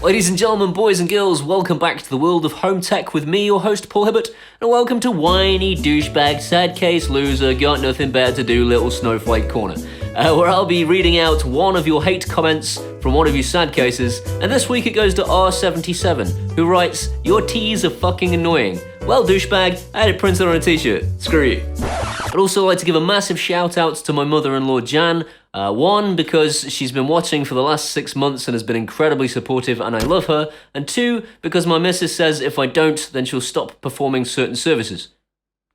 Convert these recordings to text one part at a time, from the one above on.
Ladies and gentlemen, boys and girls, welcome back to the world of home tech with me, your host Paul Hibbert, and welcome to whiny douchebag, sad case loser, got nothing better to do, little snowflake corner, where I'll be reading out one of your hate comments from one of you sad cases, and this week it goes to R77, who writes, "Your teas are fucking annoying. Well, douchebag, I had it printed on a t-shirt. Screw you." I'd also like to give a massive shout out to my mother-in-law Jan. One, because she's been watching for the last 6 months and has been incredibly supportive and I love her. And two, because my missus says if I don't, then she'll stop performing certain services.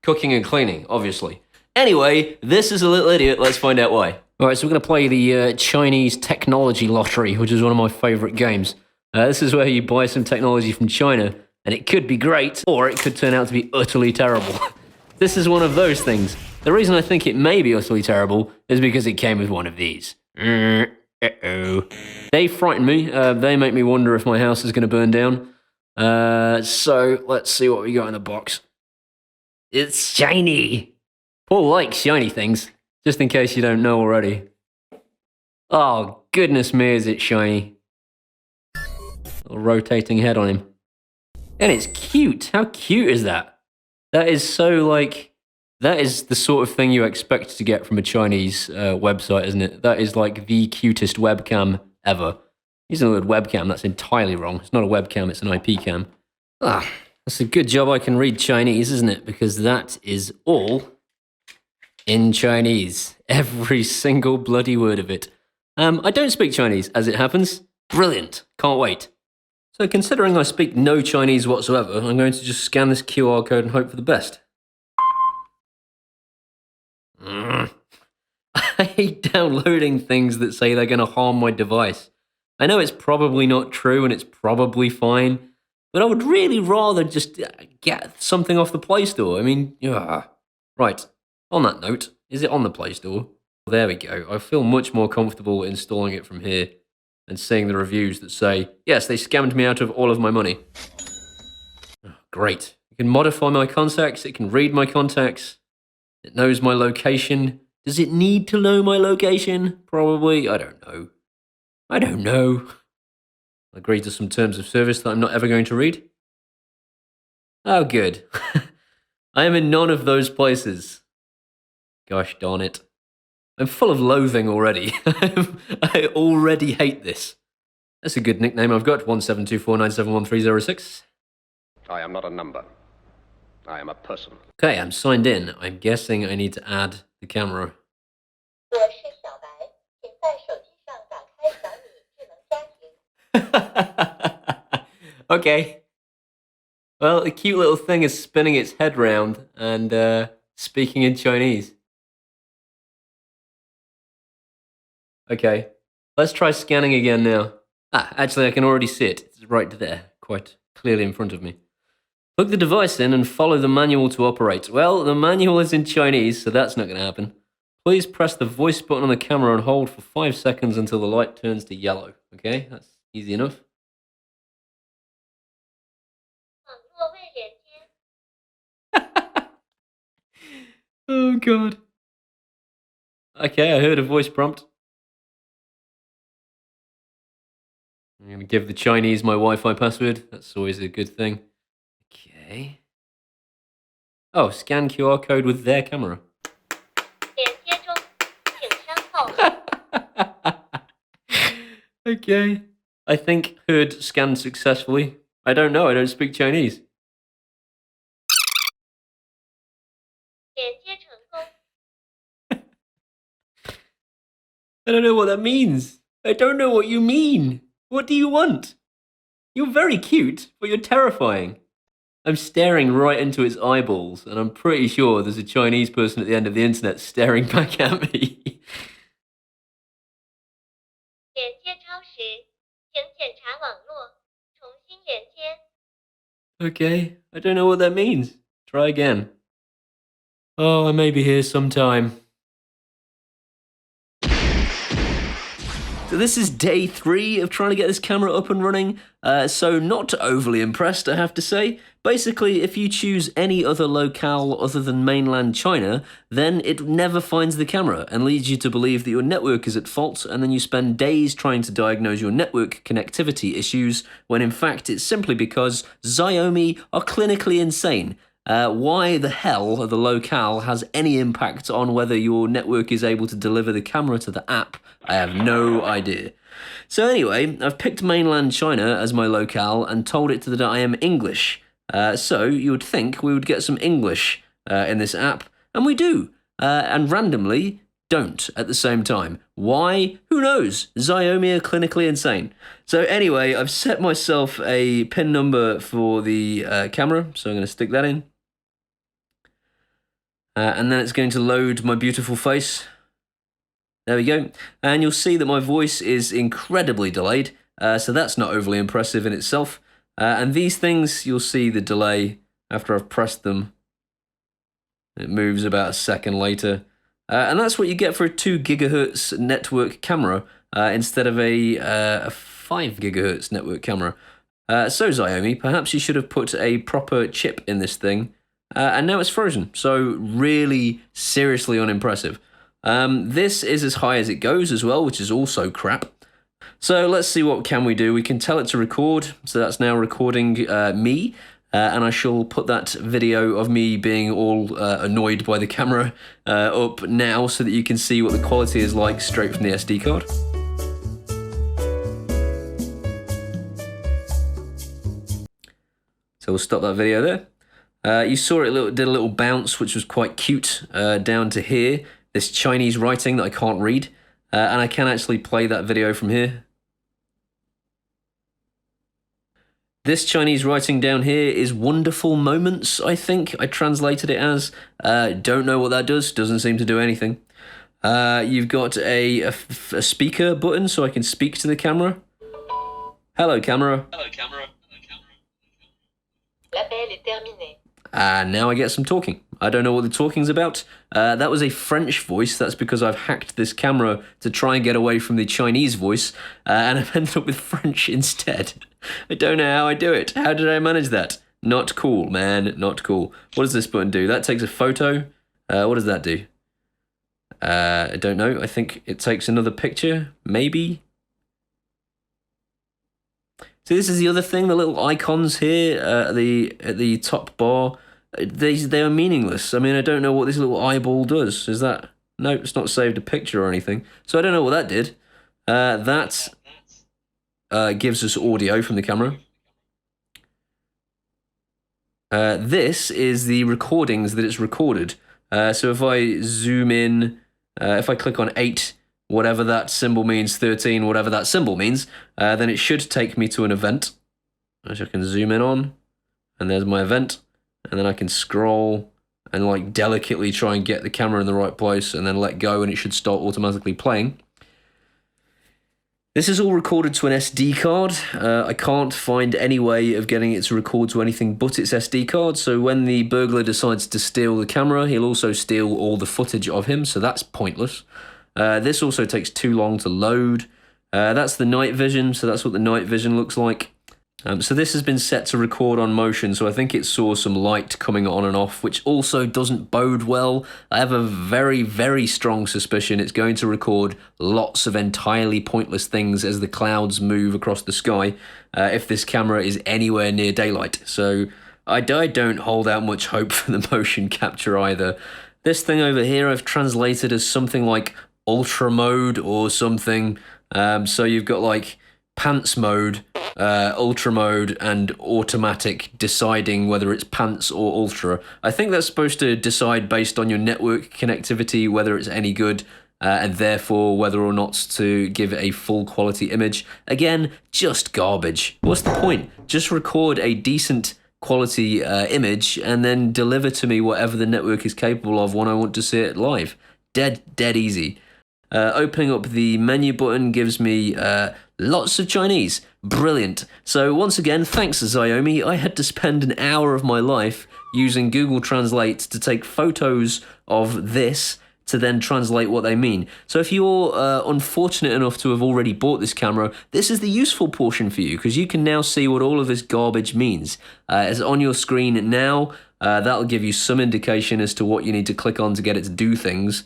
Cooking and cleaning, obviously. Anyway, this is a little idiot, let's find out why. Alright, so we're going to play the Chinese technology lottery, which is one of my favourite games. This is where you buy some technology from China, and it could be great, or it could turn out to be utterly terrible. This is one of those things. The reason I think it may be utterly terrible is because it came with one of these. Uh-oh. They frighten me. They make me wonder if my house is going to burn down. So, let's see what we got in the box. It's shiny. Paul likes shiny things, just in case you don't know already. Oh, goodness me, is it shiny. Little rotating head on him. And it's cute. How cute is that? That is so, like... That is the sort of thing you expect to get from a Chinese website, isn't it? That is like the cutest webcam ever. Using the word webcam, that's entirely wrong. It's not a webcam, it's an IP cam. Ah, that's a good job I can read Chinese, isn't it? Because that is all in Chinese. Every single bloody word of it. I don't speak Chinese, as it happens. Brilliant. Can't wait. So considering I speak no Chinese whatsoever, I'm going to just scan this QR code and hope for the best. I hate downloading things that say they're going to harm my device. I know it's probably not true and it's probably fine, but I would really rather just get something off the Play Store. I mean, right, on that note, is it on the Play Store? There we go. I feel much more comfortable installing it from here and seeing the reviews that say, yes, they scammed me out of all of my money. Oh, great. It can modify my contacts, it can read my contacts. It knows my location. Does it need to know my location? Probably. I don't know. I agree to some terms of service that I'm not ever going to read. Oh, good. I am in none of those places. Gosh darn it. I'm full of loathing already. I already hate this. That's a good nickname I've got. 17249713006. I am not a number. I am a person. Okay, I'm signed in. I'm guessing I need to add the camera. Okay. Well, the cute little thing is spinning its head round and speaking in Chinese. Okay, let's try scanning again now. Actually, I can already see it. It's right there, quite clearly in front of me. Plug the device in and follow the manual to operate. Well, the manual is in Chinese, so that's not going to happen. Please press the voice button on the camera and hold for 5 seconds until the light turns to yellow. Okay, that's easy enough. Oh, God. Okay, I heard a voice prompt. I'm going to give the Chinese my Wi-Fi password. That's always a good thing. Okay. Oh, scan QR code with their camera. Okay. I think heard scanned successfully. I don't know, I don't speak Chinese. I don't know what that means. I don't know what you mean. What do you want? You're very cute, but you're terrifying. I'm staring right into its eyeballs, and I'm pretty sure there's a Chinese person at the end of the internet staring back at me. Okay, I don't know what that means. Try again. Oh, I may be here sometime. So this is day 3 of trying to get this camera up and running, so not overly impressed, I have to say. Basically, if you choose any other locale other than mainland China, then it never finds the camera and leads you to believe that your network is at fault, and then you spend days trying to diagnose your network connectivity issues, when in fact it's simply because Xiaomi are clinically insane. Why the hell the locale has any impact on whether your network is able to deliver the camera to the app, I have no idea. So anyway, I've picked mainland China as my locale and told it that I am English. So you would think we would get some English in this app, and we do, and randomly don't at the same time. Why? Who knows? Xiaomi are clinically insane. So anyway, I've set myself a pin number for the camera, so I'm going to stick that in. And then it's going to load my beautiful face. There we go. And you'll see that my voice is incredibly delayed, so that's not overly impressive in itself. And these things, you'll see the delay after I've pressed them. It moves about a second later. And that's what you get for a 2 gigahertz network camera instead of a 5 gigahertz network camera. So Xiaomi, perhaps you should have put a proper chip in this thing. And now it's frozen, so really seriously unimpressive. This is as high as it goes as well, which is also crap. So let's see what can we do. We can tell it to record, so that's now recording me, and I shall put that video of me being all annoyed by the camera up now so that you can see what the quality is like straight from the SD card. So we'll stop that video there. You saw it did a little bounce, which was quite cute, down to here. This Chinese writing that I can't read, and I can actually play that video from here. This Chinese writing down here is wonderful moments, I think. I translated it as. Don't know what that does, doesn't seem to do anything. You've got a speaker button so I can speak to the camera. Hello, camera. Hello, camera. L'appel est terminé. And now I get some talking. I don't know what the talking's about. That was a French voice. That's because I've hacked this camera to try and get away from the Chinese voice, and I've ended up with French instead. I don't know how I do it. How did I manage that? Not cool, man. Not cool. What does this button do? That takes a photo. What does that do? I don't know. I think it takes another picture, maybe. So this is the other thing, the little icons here at the top bar, they are meaningless. I mean, I don't know what this little eyeball does. Is that... No, it's not saved a picture or anything. So I don't know what that did. That gives us audio from the camera. This is the recordings that it's recorded. So if I zoom in, if I click on 8, whatever that symbol means, 13, whatever that symbol means, then it should take me to an event, which I can zoom in on, and there's my event, and then I can scroll and like delicately try and get the camera in the right place, and then let go, and it should start automatically playing. This is all recorded to an SD card. I can't find any way of getting it to record to anything but its SD card, so when the burglar decides to steal the camera, he'll also steal all the footage of him, so that's pointless. This also takes too long to load. That's the night vision, so that's what the night vision looks like. So this has been set to record on motion, so I think it saw some light coming on and off, which also doesn't bode well. I have a very, very strong suspicion it's going to record lots of entirely pointless things as the clouds move across the sky, if this camera is anywhere near daylight. So I don't hold out much hope for the motion capture either. This thing over here I've translated as something like ultra mode or something. So you've got like pants mode, ultra mode, and automatic deciding whether it's pants or ultra. I think that's supposed to decide based on your network connectivity whether it's any good, and therefore whether or not to give a full quality image. Again, just garbage. What's the point? Just record a decent quality image and then deliver to me whatever the network is capable of when I want to see it live. Dead easy. Opening up the menu button gives me lots of Chinese. Brilliant. So once again, thanks Xiaomi. I had to spend an hour of my life using Google Translate to take photos of this, to then translate what they mean. So if you're unfortunate enough to have already bought this camera, this is the useful portion for you, because you can now see what all of this garbage means. It's on your screen now. That'll give you some indication as to what you need to click on to get it to do things.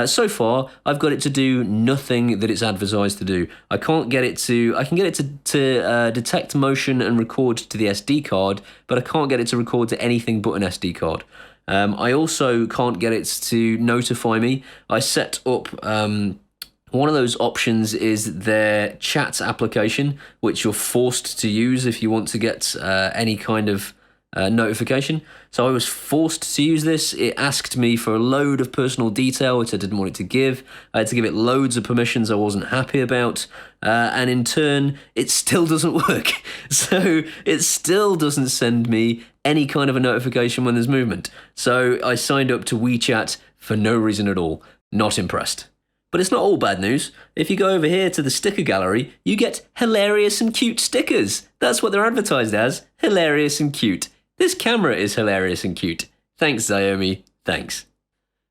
So far, I've got it to do nothing that it's advertised to do. I can get it to detect motion and record to the SD card, but I can't get it to record to anything but an SD card. I also can't get it to notify me. I set up one of those options is their chat application, which you're forced to use if you want to get any kind of notification. So I was forced to use this. It asked me for a load of personal detail, which I didn't want it to give. I had to give it loads of permissions I wasn't happy about. And in turn, it still doesn't work. So it still doesn't send me any kind of a notification when there's movement. So I signed up to WeChat for no reason at all. Not impressed. But it's not all bad news. If you go over here to the sticker gallery, you get hilarious and cute stickers. That's what they're advertised as, hilarious and cute. This camera is hilarious and cute. Thanks, Xiaomi. Thanks.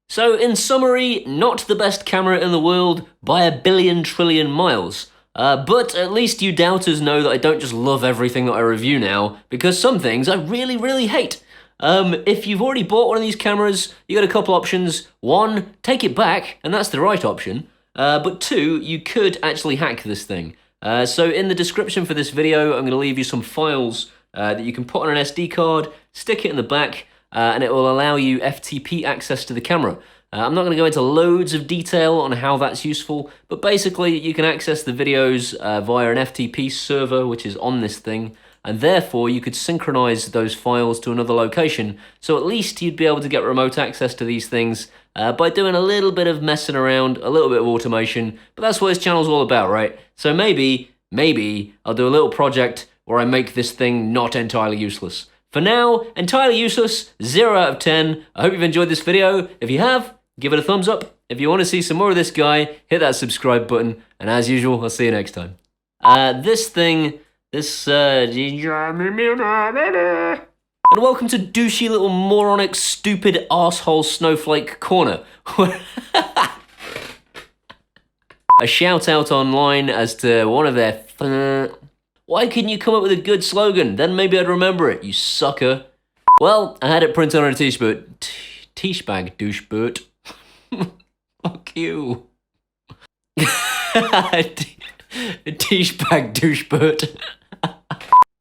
So, in summary, not the best camera in the world by a billion trillion miles. But at least you doubters know that I don't just love everything that I review now, because some things I really, really hate. If you've already bought one of these cameras, you got a couple options. One, take it back, and that's the right option. But two, you could actually hack this thing. So in the description for this video, I'm going to leave you some files that you can put on an SD card, stick it in the back, and it will allow you FTP access to the camera. I'm not going to go into loads of detail on how that's useful, but basically you can access the videos via an FTP server which is on this thing, and therefore you could synchronize those files to another location, so at least you'd be able to get remote access to these things by doing a little bit of messing around, a little bit of automation, but that's what this channel's all about, right? So maybe I'll do a little project where I make this thing not entirely useless. For now, entirely useless, 0 out of 10. I hope you've enjoyed this video. If you have, give it a thumbs up. If you want to see some more of this guy, hit that subscribe button. And as usual, I'll see you next time. And welcome to douchey little moronic stupid arsehole snowflake corner. A shout out online as to one of their why couldn't you come up with a good slogan? Then maybe I'd remember it, you sucker. Well, I had it printed on a t-shirt. T-bag douchebird. Fuck you. T-bag douchebird.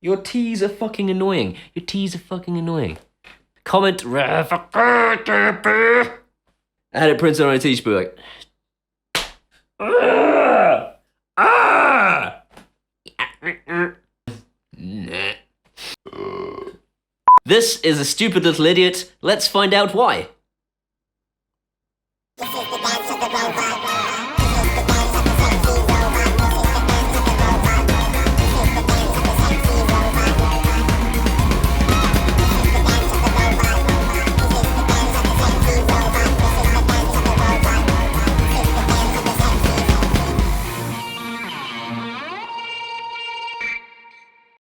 Your T's are fucking annoying. Your T's are fucking annoying. Comment. I had it printed on a t-shirt. This is a stupid little idiot. Let's find out why.